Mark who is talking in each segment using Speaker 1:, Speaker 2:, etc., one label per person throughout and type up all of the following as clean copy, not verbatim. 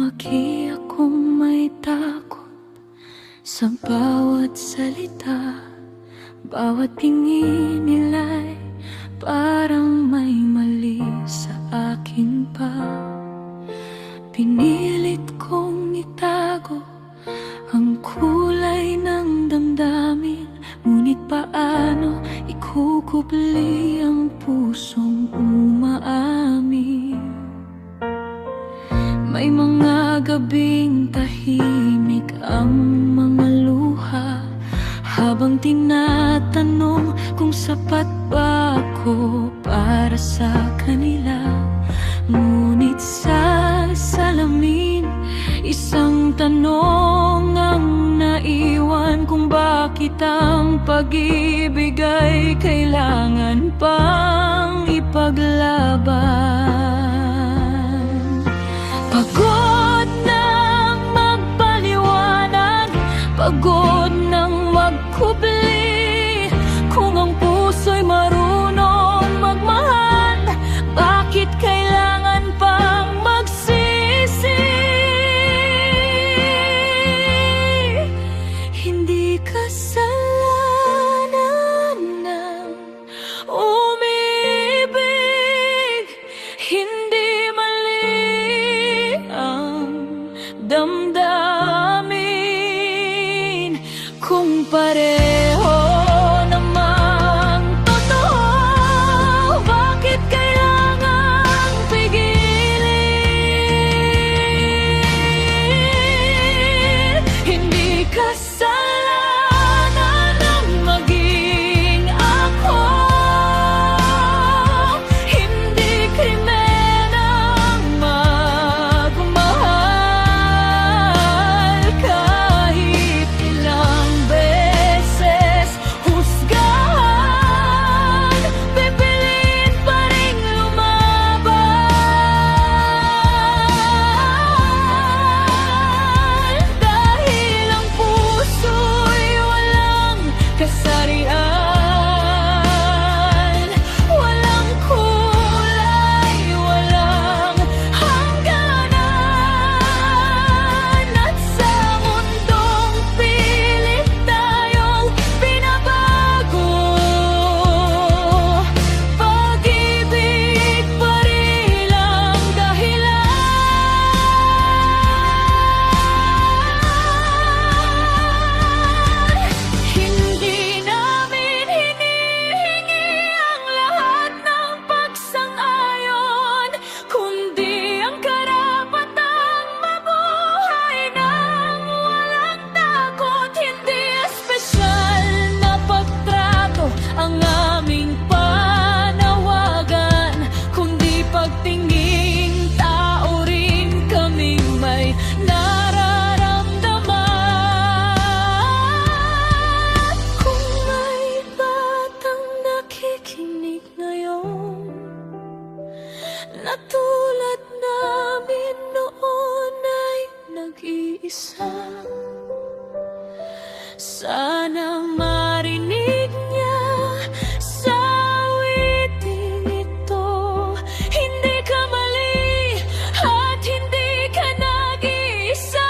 Speaker 1: lumaki akong may takot sa bawat salita. Bawat tingin nila'y parang may mali sa akin pa. Pinilit kong itago ang kulay ng damdamin, ngunit paano ikukubli ang pusong umaamin? May mga gabing tahimik ang mga luha, habang tinatanong kung sapat ba ako para sa kanila. Ngunit sa salamin, isang tanong ang naiwan, kung bakit ang pag-ibig ay kailangan pang ipaglaban. Pagod nang magpaliwanag, pagod nang magkubli. Kung ang puso'y marunong magmahal, bakit kailangan pang magsisi? Hindi kasalanan ng umibig, hindi mali ang damdamin, kung pareho namang totoo, bakit kailangang pigilin? Hindi kasalanan ng maging ako, hindi krimen ang magmahal. Kahit ilang beses husgahan, pipiliin pa rin lumaban. Dahil ang puso'y walang kasarian, walang kulay, walang hangganan. At sa mundong pilit tayong binabago, pag-ibig pa rin ang dahilan. Hindi namin hinihingi ang lahat ng pagsang-ayon, kundi ang karapatang mabuhay nang walang takot. Hindi espesyal na pagtrato ang aming panawagan, kundi pagtingin tao rin kaming may nararamdaman. Kung may batang nakikinig ngayon na tulad namin noon ay nag-iisa, sana marinig niya sa awiting ito. Hindi ka mali at hindi ka nag-iisa.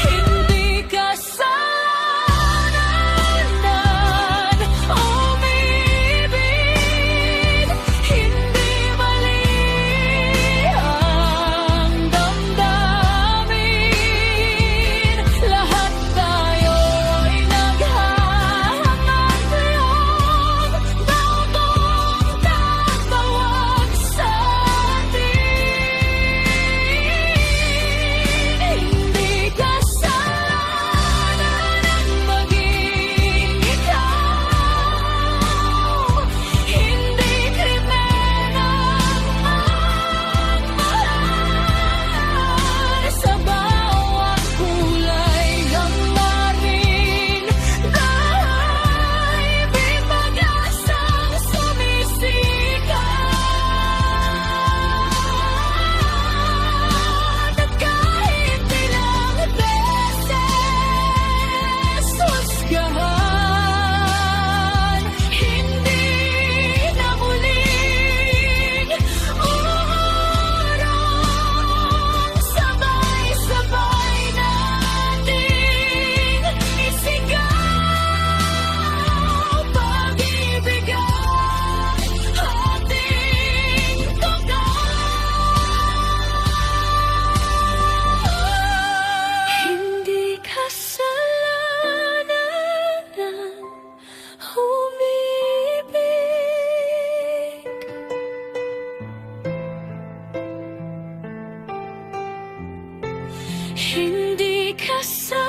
Speaker 1: Hindi kasalanan umibig, hindi mali ang damdamin, Hindi ka sa